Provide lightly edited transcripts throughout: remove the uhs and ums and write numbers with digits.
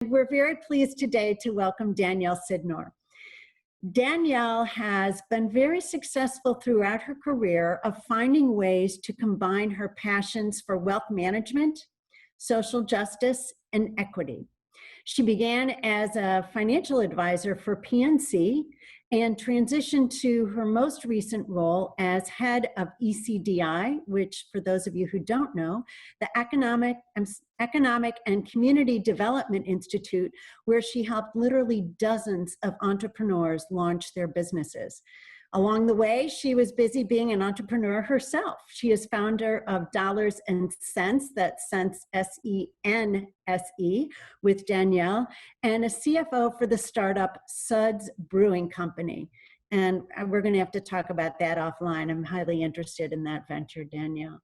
We're very pleased today to welcome Danielle Sydnor. Danielle has been very successful throughout her career of finding ways to combine her passions for wealth management, social justice, and equity. She began as a financial advisor for PNC and transitioned to her most recent role as head of ECDI, which, for those of you who don't know, the Economic and Community Development Institute, where she helped literally dozens of entrepreneurs launch their businesses. Along the way, she was busy being an entrepreneur herself. She is founder of Dollars and Cents, that's Sense, S-E-N-S-E, with Danielle, and a CFO for the startup Suds Brewing Company. And we're going to have to talk about that offline. I'm highly interested in that venture, Danielle.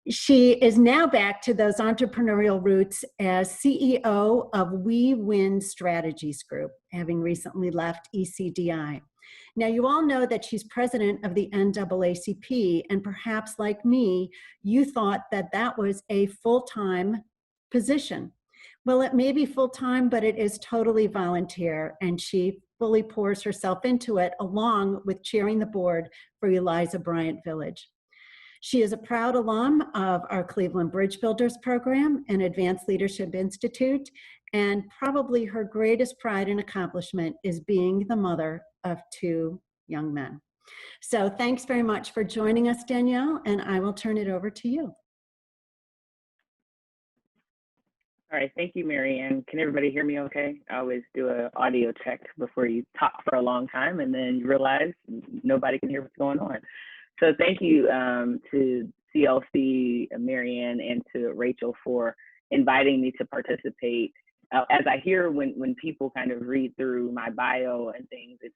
She is now back to those entrepreneurial roots as CEO of We Win Strategies Group, having recently left ECDI. Now, you all know that she's president of the NAACP, and perhaps like me, you thought that that was a full-time position. Well, it may be full-time, but it is totally volunteer, and she fully pours herself into it, along with chairing the board for Eliza Bryant Village. She is a proud alum of our Cleveland Bridge Builders program and Advanced Leadership Institute, and probably her greatest pride and accomplishment is being the mother of 2 young men. So thanks very much for joining us, Danielle, and I will turn it over to you. All right, thank you, Mary Ann. Can everybody hear me okay? I always do an audio check before you talk for a long time and then you realize nobody can hear what's going on. So thank you to CLC, Mary Ann, and to Rachel for inviting me to participate. As I hear when people kind of read through my bio and things, it's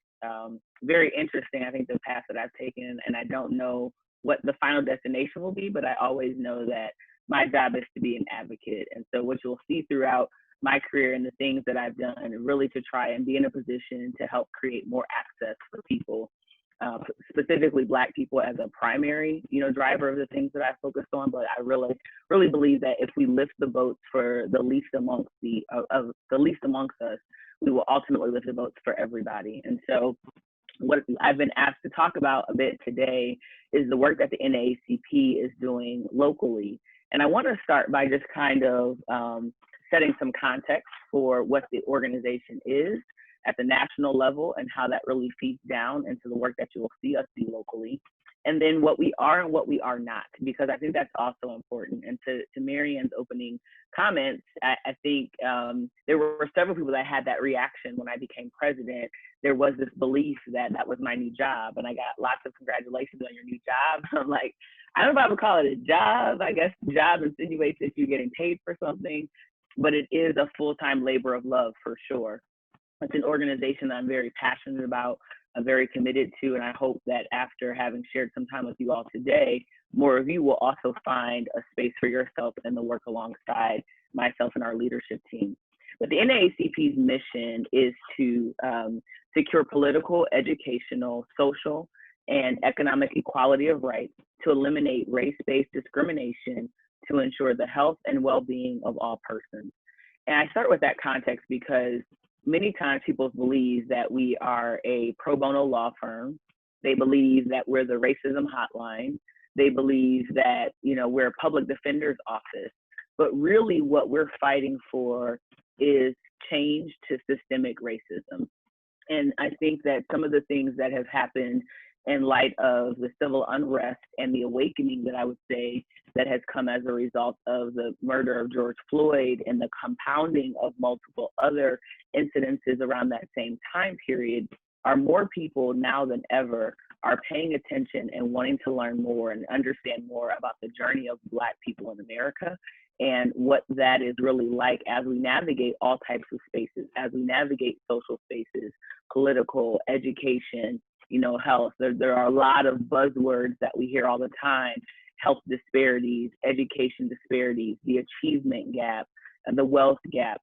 very interesting, I think, the path that I've taken, and I don't know what the final destination will be, but I always know that my job is to be an advocate. And so what you'll see throughout my career and the things that I've done, really to try and be in a position to help create more access for people, specifically Black people, as a primary, driver of the things that I focused on. But I really believe that if we lift the votes for the least amongst the least amongst us, we will ultimately lift the votes for everybody. And so what I've been asked to talk about a bit today is the work that the NAACP is doing locally. And I want to start by just kind of setting some context for what the organization is at the national level and how that really feeds down into the work that you will see us do locally. And then what we are and what we are not, because I think that's also important. And to Mary Ann's opening comments, I think there were several people that had that reaction when I became president. There was this belief that that was my new job, and I got lots of congratulations on your new job. I'm like, I don't know if I would call it a job. I guess job insinuates that you're getting paid for something, but it is a full-time labor of love for sure. It's an organization that I'm very passionate about, I'm very committed to, and I hope that after having shared some time with you all today, more of you will also find a space for yourself and the work alongside myself and our leadership team. But the NAACP's mission is to secure political, educational, social, and economic equality of rights, to eliminate race-based discrimination, to ensure the health and well-being of all persons. And I start with that context because many times people believe that we are a pro bono law firm. They believe that we're the racism hotline. They believe that, we're a public defender's office. But really what we're fighting for is change to systemic racism. And I think that some of the things that have happened in light of the civil unrest and the awakening that I would say that has come as a result of the murder of George Floyd and the compounding of multiple other incidences around that same time period, are more people now than ever are paying attention and wanting to learn more and understand more about the journey of Black people in America and what that is really like as we navigate all types of spaces, as we navigate social spaces, political, education, health. There are a lot of buzzwords that we hear all the time: health disparities, education disparities, the achievement gap, and the wealth gap.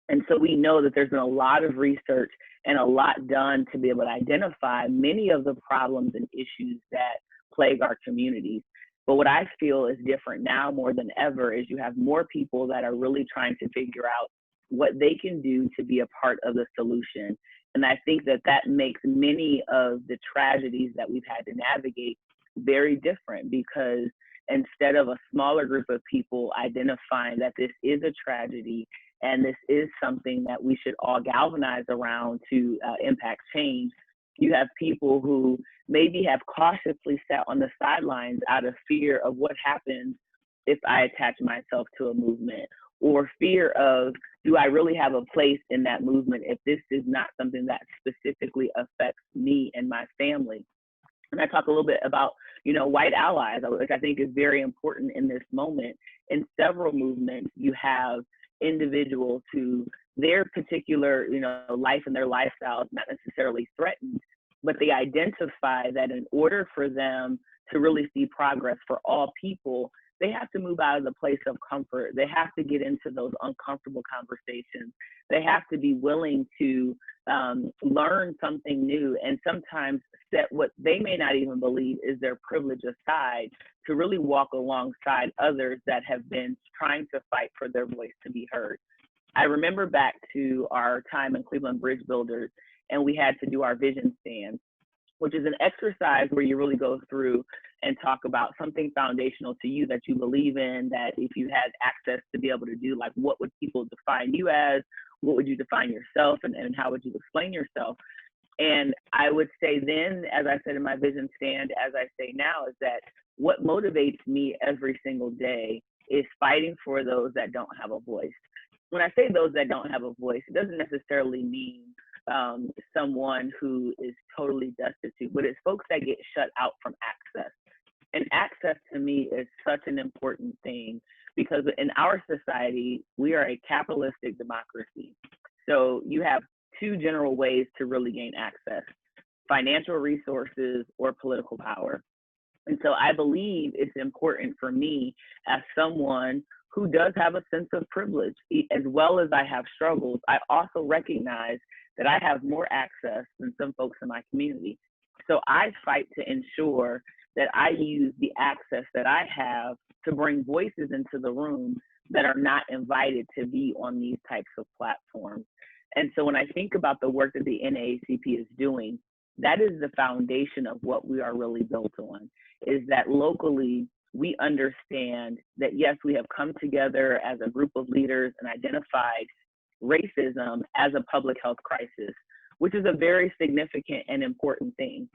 And so we know that there's been a lot of research and a lot done to be able to identify many of the problems and issues that plague our communities. But what I feel is different now more than ever is you have more people that are really trying to figure out what they can do to be a part of the solution. And I think that that makes many of the tragedies that we've had to navigate very different, because instead of a smaller group of people identifying that this is a tragedy and this is something that we should all galvanize around to impact change, you have people who maybe have cautiously sat on the sidelines out of fear of what happens if I attach myself to a movement, or fear of, do I really have a place in that movement if this is not something that specifically affects me and my family? And I talk a little bit about, white allies, which I think is very important in this moment. In several movements, you have individuals who their particular, life and their lifestyle is not necessarily threatened, but they identify that in order for them to really see progress for all people, they have to move out of the place of comfort. They have to get into those uncomfortable conversations. They have to be willing to learn something new, and sometimes set what they may not even believe is their privilege aside to really walk alongside others that have been trying to fight for their voice to be heard. I remember back to our time in Cleveland Bridge Builders, and we had to do our vision stand, which is an exercise where you really go through and talk about something foundational to you that you believe in, that if you had access to be able to do, like, what would people define you as? What would you define yourself, and how would you explain yourself? And I would say then, as I said in my vision stand, as I say now, is that what motivates me every single day is fighting for those that don't have a voice. When I say those that don't have a voice, it doesn't necessarily mean someone who is totally destitute, but it's folks that get shut out from access. And access to me is such an important thing, because in our society, we are a capitalistic democracy. So you have two general ways to really gain access: financial resources or political power. And so I believe it's important for me, as someone who does have a sense of privilege, as well as I have struggles, I also recognize that I have more access than some folks in my community. So I fight to ensure that I use the access that I have to bring voices into the room that are not invited to be on these types of platforms. And so when I think about the work that the NAACP is doing, that is the foundation of what we are really built on, is that locally we understand that, yes, we have come together as a group of leaders and identified racism as a public health crisis, which is a very significant and important thing.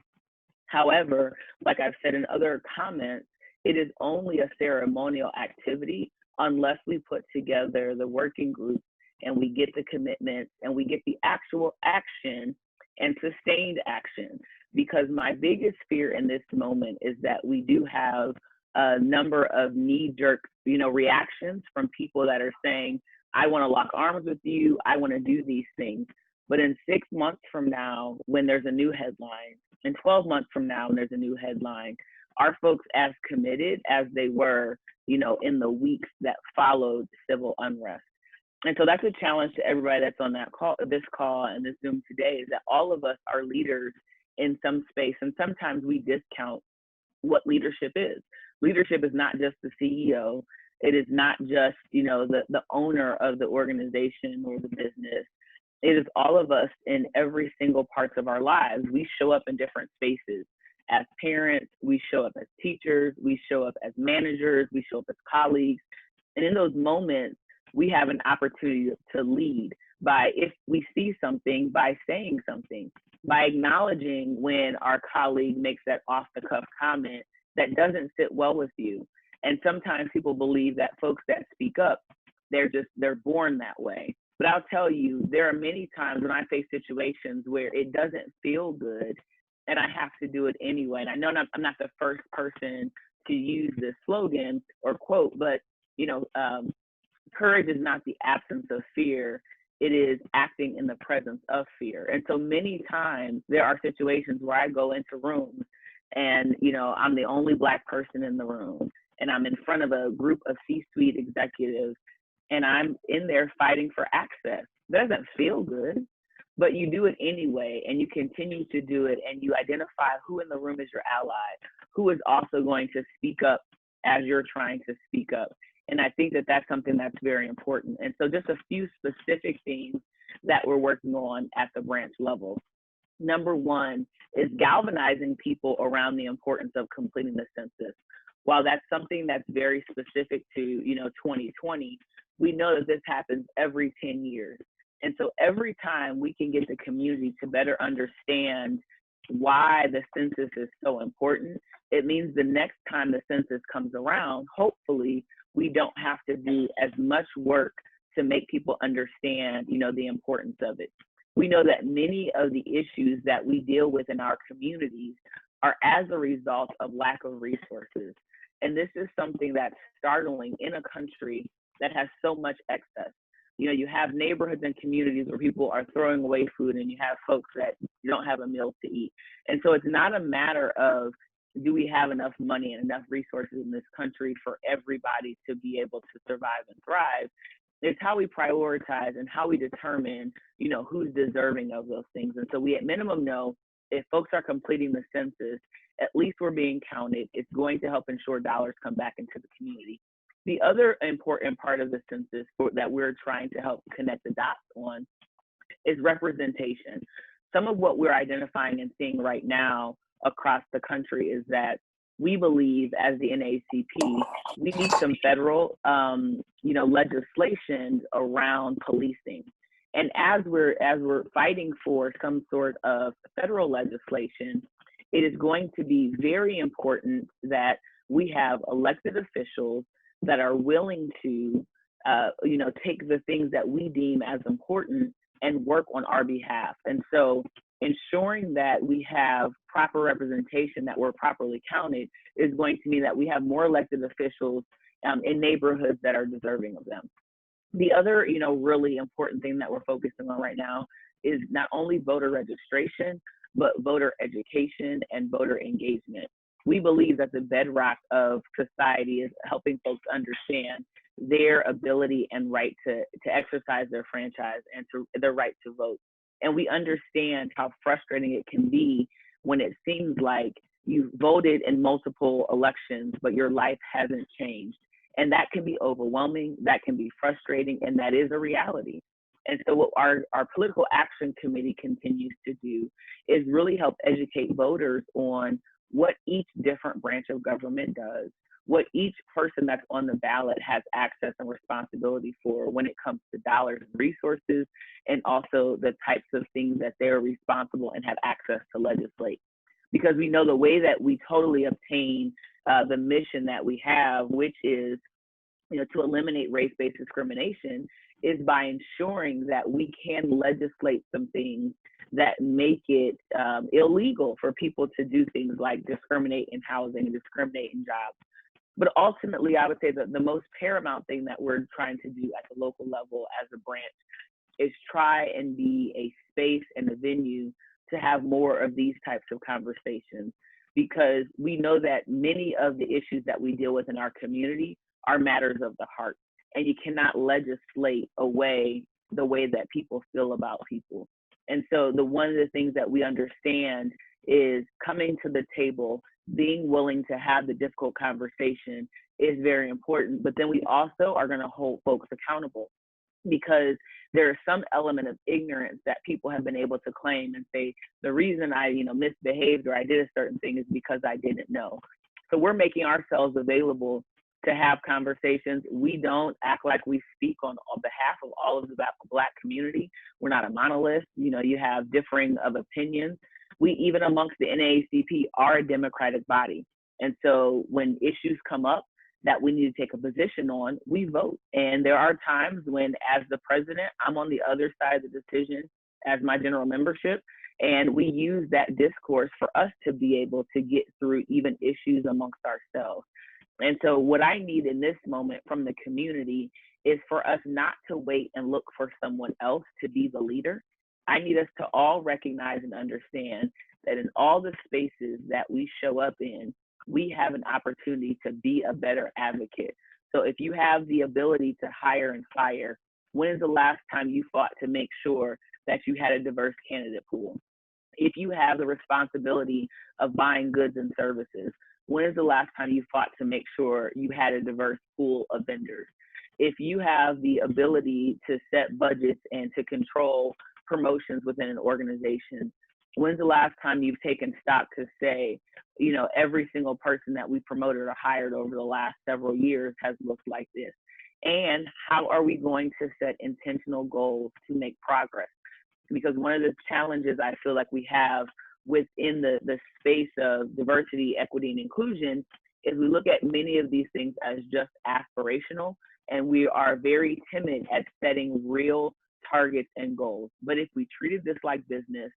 However, like I've said in other comments, it is only a ceremonial activity unless we put together the working group and we get the commitments and we get the actual action and sustained action. Because my biggest fear in this moment is that we do have a number of knee-jerk, reactions from people that are saying, I want to lock arms with you, I want to do these things. But in 6 months from now, when there's a new headline, and 12 months from now, when there's a new headline, are folks as committed as they were, in the weeks that followed civil unrest? And so that's a challenge to everybody that's on that call, this call and this Zoom today, is that all of us are leaders in some space, and sometimes we discount what leadership is. Leadership is not just the CEO. It is not just, the owner of the organization or the business. It is all of us in every single parts of our lives. We show up in different spaces. As parents, we show up as teachers, we show up as managers, we show up as colleagues. And in those moments, we have an opportunity to lead by, if we see something, by saying something, by acknowledging when our colleague makes that off-the-cuff comment that doesn't sit well with you. And sometimes people believe that folks that speak up, they're born that way. But I'll tell you, there are many times when I face situations where it doesn't feel good and I have to do it anyway. And I know I'm not the first person to use this slogan or quote, but courage is not the absence of fear. It is acting in the presence of fear. And so many times there are situations where I go into rooms and, I'm the only Black person in the room, and I'm in front of a group of C-suite executives, and I'm in there fighting for access. That doesn't feel good, but you do it anyway, and you continue to do it, and you identify who in the room is your ally, who is also going to speak up as you're trying to speak up. And I think that that's something that's very important. And so just a few specific things that we're working on at the branch level. Number one is galvanizing people around the importance of completing the census. While that's something that's very specific to, 2020, we know that this happens every 10 years. And so every time we can get the community to better understand why the census is so important, it means the next time the census comes around, hopefully we don't have to do as much work to make people understand, the importance of it. We know that many of the issues that we deal with in our communities are as a result of lack of resources. And this is something that's startling in a country that has so much excess. You have neighborhoods and communities where people are throwing away food, and you have folks that don't have a meal to eat. And so it's not a matter of, do we have enough money and enough resources in this country for everybody to be able to survive and thrive. It's how we prioritize and how we determine, who's deserving of those things. And so we at minimum know if folks are completing the census, at least we're being counted. It's going to help ensure dollars come back into the community. The other important part of the census that we're trying to help connect the dots on is representation. Some of what we're identifying and seeing right now across the country is that we believe, as the NAACP, we need some federal, legislation around policing. And as we're fighting for some sort of federal legislation, it is going to be very important that we have elected officials that are willing to, take the things that we deem as important and work on our behalf. And so ensuring that we have proper representation, that we're properly counted, is going to mean that we have more elected officials in neighborhoods that are deserving of them. The other, really important thing that we're focusing on right now is not only voter registration, but voter education and voter engagement. We believe that the bedrock of society is helping folks understand their ability and right to exercise their franchise and their right to vote. And we understand how frustrating it can be when it seems like you've voted in multiple elections, but your life hasn't changed. And that can be overwhelming, that can be frustrating, and that is a reality. And so what our political action committee continues to do is really help educate voters on what each different branch of government does, what each person that's on the ballot has access and responsibility for when it comes to dollars and resources, and also the types of things that they're responsible and have access to legislate. Because we know the way that we totally obtain the mission that we have, which is, to eliminate race-based discrimination, is by ensuring that we can legislate some things that make it illegal for people to do things like discriminate in housing and discriminate in jobs. But ultimately, I would say that the most paramount thing that we're trying to do at the local level as a branch is try and be a space and a venue to have more of these types of conversations, because we know that many of the issues that we deal with in our community are matters of the heart, and you cannot legislate away the way that people feel about people. And so one of the things that we understand is coming to the table, being willing to have the difficult conversation is very important, but then we also are going to hold folks accountable, because there is some element of ignorance that people have been able to claim and say, the reason I, misbehaved or I did a certain thing is because I didn't know. So we're making ourselves available to have conversations. We don't act like we speak on behalf of all of the Black community. We're not a monolith. You have differing of opinions. We, even amongst the NAACP, are a democratic body. And so when issues come up that we need to take a position on, we vote. And there are times when, as the president, I'm on the other side of the decision as my general membership, and we use that discourse for us to be able to get through even issues amongst ourselves. And so what I need in this moment from the community is for us not to wait and look for someone else to be the leader. I need us to all recognize and understand that in all the spaces that we show up in, we have an opportunity to be a better advocate. So if you have the ability to hire and fire, when is the last time you fought to make sure that you had a diverse candidate pool? If you have the responsibility of buying goods and services, when is the last time you fought to make sure you had a diverse pool of vendors? If you have the ability to set budgets and to control promotions within an organization, when's the last time you've taken stock to say, you know, every single person that we promoted or hired over the last several years has looked like this? And how are we going to set intentional goals to make progress? Because one of the challenges I feel like we have within the space of diversity, equity, and inclusion is we look at many of these things as just aspirational, and we are very timid at setting real targets and goals. But if we treated this like business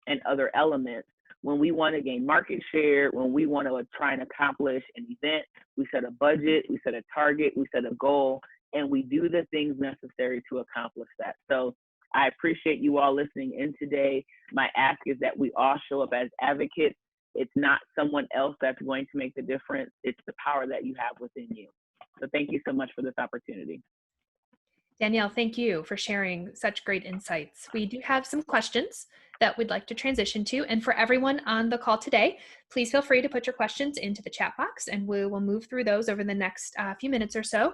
and other elements, when we want to gain market share, when we want to try and accomplish an event, we set a budget, we set a target, we set a goal, and we do the things necessary to accomplish that. So I appreciate you all listening in today. My ask is that we all show up as advocates. It's not someone else that's going to make the difference. It's the power that you have within you. So thank you so much for this opportunity. Danielle, thank you for sharing such great insights. We do have some questions that we'd like to transition to. And for everyone on the call today, please feel free to put your questions into the chat box and we will move through those over the next few minutes or so.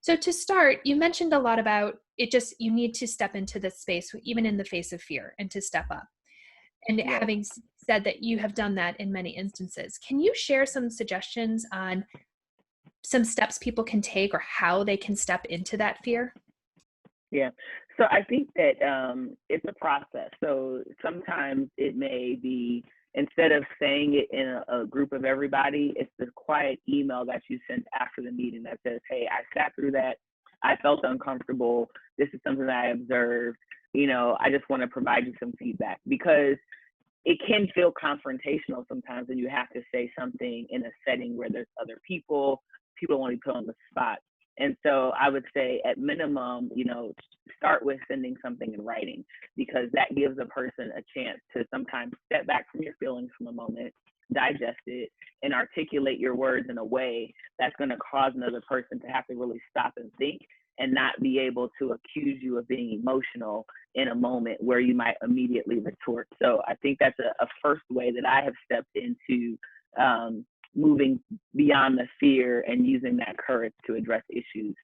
So to start, you mentioned a lot about you need to step into this space, even in the face of fear, and to step up. And Yes. Having said that you have done that in many instances, can you share some suggestions on some steps people can take or how they can step into that fear? Yeah. So I think that it's a process. So sometimes it may be, instead of saying it in a group of everybody, it's the quiet email that you send after the meeting that says, hey, I sat through that. I felt uncomfortable. This is something that I observed. You know, I just want to provide you some feedback, because it can feel confrontational sometimes when you have to say something in a setting where there's other people want to be put on the spot. And so I would say at minimum, you know, start with sending something in writing, because that gives a person a chance to sometimes step back from your feelings for a moment, digest it, and articulate your words in a way that's going to cause another person to have to really stop and think and not be able to accuse you of being emotional in a moment where you might immediately retort. So I think that's a first way that I have stepped into moving beyond the fear and using that courage to address issues.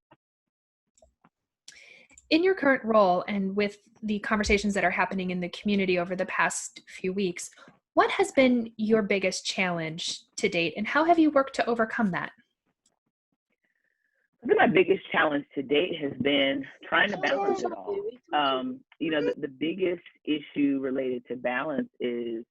In your current role and with the conversations that are happening in the community over the past few weeks, what has been your biggest challenge to date and how have you worked to overcome that? I think my biggest challenge to date has been trying to balance it all. You know, the biggest issue related to balance is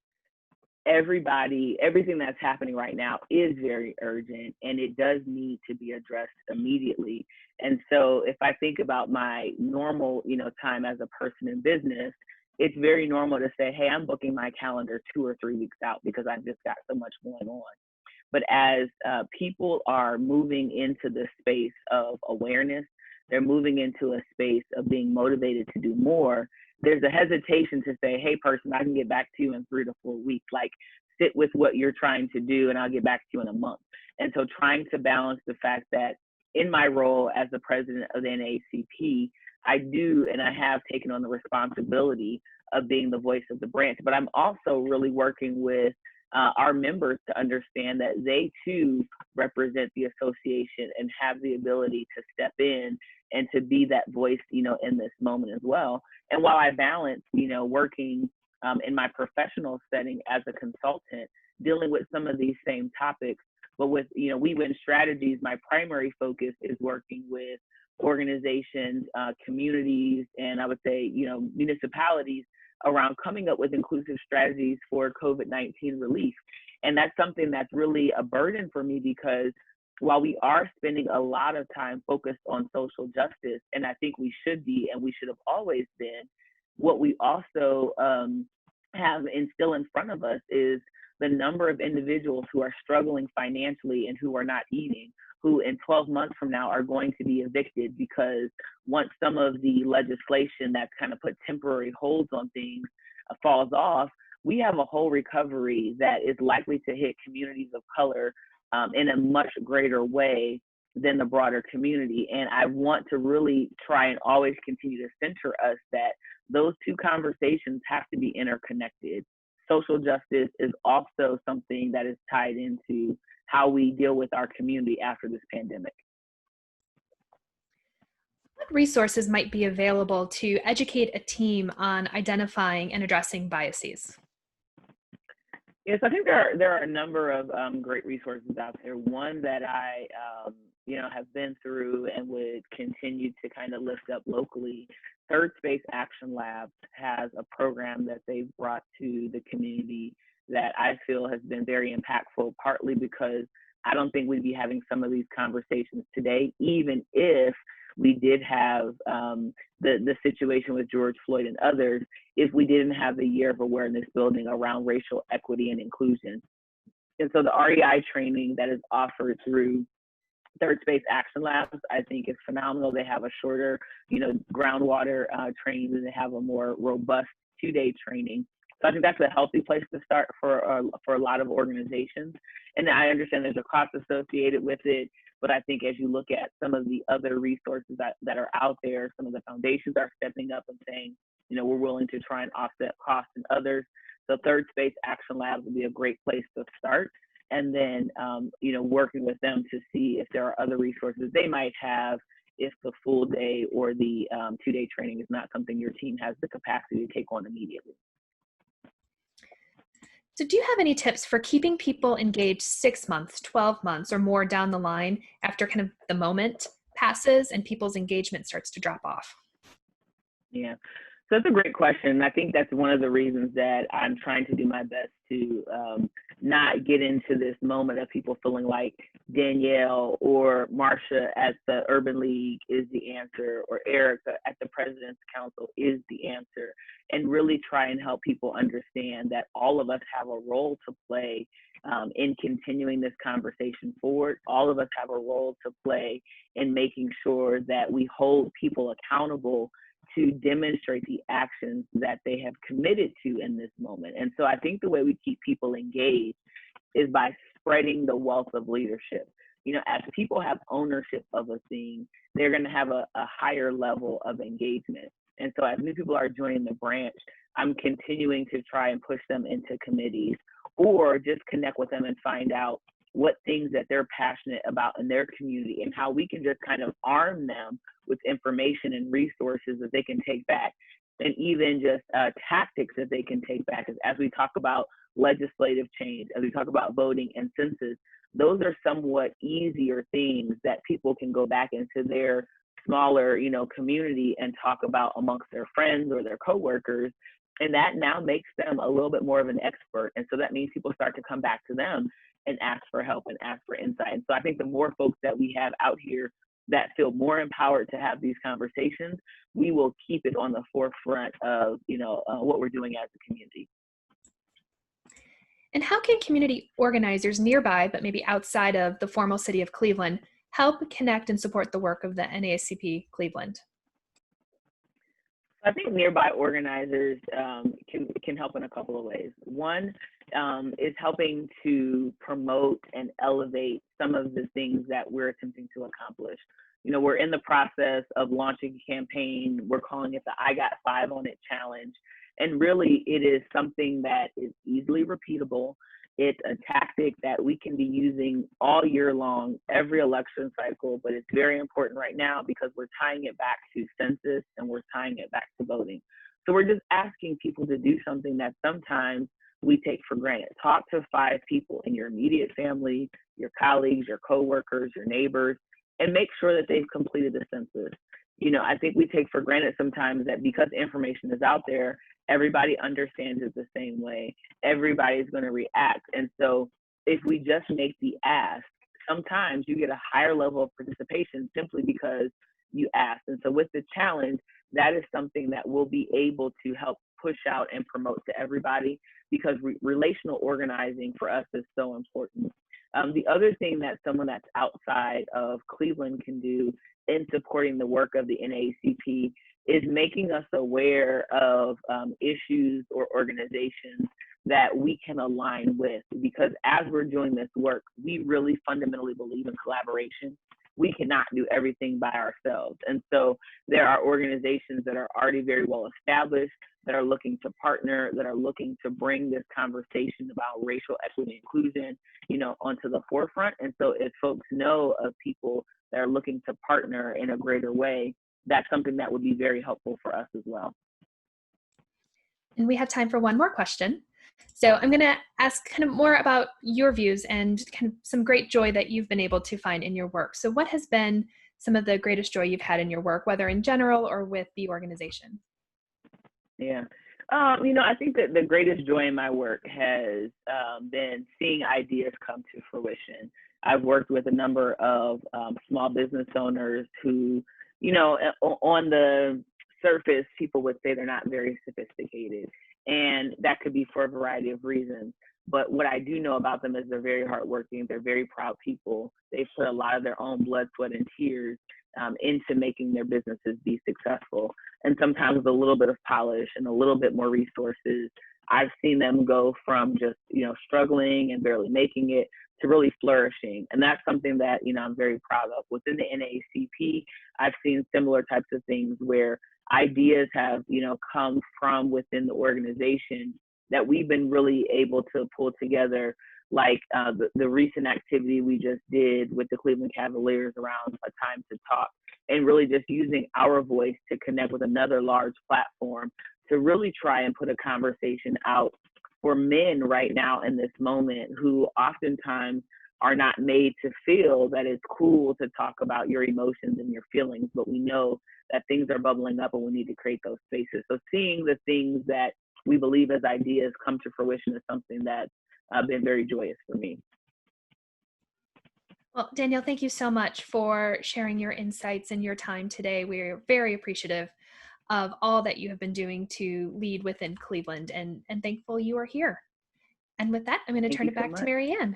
everything that's happening right now is very urgent and it does need to be addressed immediately. And so if I think about my normal, you know, time as a person in business, it's very normal to say, hey, I'm booking my calendar 2 or 3 weeks out because I've just got so much going on. But as people are moving into the space of awareness, they're moving into a space of being motivated to do more. There's a hesitation to say, hey, person, I can get back to you in 3 to 4 weeks. Like, sit with what you're trying to do and I'll get back to you in a month. And so trying to balance the fact that in my role as the president of the NAACP, I do and I have taken on the responsibility of being the voice of the branch. But I'm also really working with our members to understand that they too represent the association and have the ability to step in and to be that voice, you know, in this moment as well. And while I balance, you know, working in my professional setting as a consultant, dealing with some of these same topics, but with, you know, We Win Strategies, my primary focus is working with organizations, communities, and I would say, you know, municipalities around coming up with inclusive strategies for COVID-19 relief. And that's something that's really a burden for me, because while we are spending a lot of time focused on social justice, and I think we should be, and we should have always been, what we also have and still in front of us is the number of individuals who are struggling financially and who are not eating, who in 12 months from now are going to be evicted because once some of the legislation that's kind of put temporary holds on things falls off, we have a whole recovery that is likely to hit communities of color in a much greater way than the broader community. And I want to really try and always continue to center us that those two conversations have to be interconnected. social justice is also something that is tied into how we deal with our community after this pandemic. What resources might be available to educate a team on identifying and addressing biases? Yes, I think there are a number of great resources out there. One that I have been through and would continue to kind of lift up locally. Third Space Action Labs has a program that they've brought to the community that I feel has been very impactful, partly because I don't think we'd be having some of these conversations today, even if we did have the situation with George Floyd and others, if we didn't have the year of awareness building around racial equity and inclusion. And so the REI training that is offered through Third Space Action Labs, I think is phenomenal. They have a shorter, groundwater training, and they have a more robust 2-day training. So I think that's a healthy place to start for a lot of organizations. And I understand there's a cost associated with it, but I think as you look at some of the other resources that are out there, some of the foundations are stepping up and saying, we're willing to try and offset costs and others. So Third Space Action Labs would be a great place to start. And then, working with them to see if there are other resources they might have if the full day or the 2-day training is not something your team has the capacity to take on immediately. So do you have any tips for keeping people engaged 6 months, 12 months, or more down the line after kind of the moment passes and people's engagement starts to drop off? Yeah, so that's a great question. I think that's one of the reasons that I'm trying to do my best to not get into this moment of people feeling like Danielle or Marsha at the Urban League is the answer, or Erica at the President's Council is the answer, and really try and help people understand that all of us have a role to play in continuing this conversation forward. All of us have a role to play in making sure that we hold people accountable to demonstrate the actions that they have committed to in this moment. And so I think the way we keep people engaged is by spreading the wealth of leadership. As people have ownership of a thing, they're going to have a higher level of engagement. And so as new people are joining the branch, I'm continuing to try and push them into committees, or just connect with them and find out what things that they're passionate about in their community, and how we can just kind of arm them with information and resources that they can take back, and even just tactics that they can take back. As we talk about legislative change, as we talk about voting and census, those are somewhat easier things that people can go back into their smaller, community and talk about amongst their friends or their coworkers. And that now makes them a little bit more of an expert. And so that means people start to come back to them and ask for help and ask for insight. And so I think the more folks that we have out here that feel more empowered to have these conversations, we will keep it on the forefront of, what we're doing as a community. And how can community organizers nearby, but maybe outside of the formal city of Cleveland, help connect and support the work of the NAACP Cleveland? I think nearby organizers can help in a couple of ways. One is helping to promote and elevate some of the things that we're attempting to accomplish. We're in the process of launching a campaign. We're calling it the I Got 5 on It Challenge. And really, it is something that is easily repeatable. It's a tactic that we can be using all year long, every election cycle, but it's very important right now because we're tying it back to census and we're tying it back to voting. So we're just asking people to do something that sometimes we take for granted. Talk to 5 people in your immediate family, your colleagues, your coworkers, your neighbors, and make sure that they've completed the census. I think we take for granted sometimes that because information is out there, everybody understands it the same way. Everybody's going to react. And so if we just make the ask, sometimes you get a higher level of participation simply because you asked. And so with the challenge, that is something that we'll be able to help push out and promote to everybody, because relational organizing for us is so important. The other thing that someone that's outside of Cleveland can do in supporting the work of the NAACP is making us aware of issues or organizations that we can align with. Because as we're doing this work, we really fundamentally believe in collaboration. we cannot do everything by ourselves. And so there are organizations that are already very well established, that are looking to partner, that are looking to bring this conversation about racial equity and inclusion, onto the forefront. And so if folks know of people that are looking to partner in a greater way, that's something that would be very helpful for us as well. And we have time for one more question. So I'm going to ask kind of more about your views and kind of some great joy that you've been able to find in your work. So what has been some of the greatest joy you've had in your work, whether in general or with the organization? Yeah. I think that the greatest joy in my work has been seeing ideas come to fruition. I've worked with a number of small business owners who, on the surface, people would say they're not very sophisticated. And that could be for a variety of reasons. But what I do know about them is they're very hardworking. They're very proud people. They put a lot of their own blood, sweat, and tears into making their businesses be successful. And sometimes with a little bit of polish and a little bit more resources, I've seen them go from just, struggling and barely making it to really flourishing. And that's something that, I'm very proud of. Within the NAACP, I've seen similar types of things where ideas have, come from within the organization that we've been really able to pull together, like the recent activity we just did with the Cleveland Cavaliers around A Time to Talk, and really just using our voice to connect with another large platform to really try and put a conversation out for men right now in this moment who oftentimes are not made to feel that it's cool to talk about your emotions and your feelings, but we know that things are bubbling up and we need to create those spaces. So seeing the things that we believe as ideas come to fruition is something that's been very joyous for me. Well, Danielle, thank you so much for sharing your insights and your time today. We're very appreciative of all that you have been doing to lead within Cleveland, and thankful you are here. And with that, I'm going to turn it back to Mary Ann.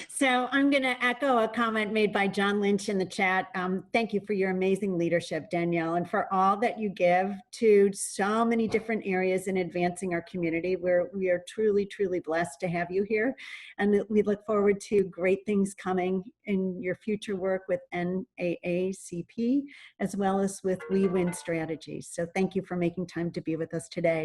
So I'm going to echo a comment made by John Lynch in the chat. Thank you for your amazing leadership, Danielle, and for all that you give to so many different areas in advancing our community. We are truly, truly blessed to have you here. And we look forward to great things coming in your future work with NAACP, as well as with We Win Strategies. So thank you for making time to be with us today.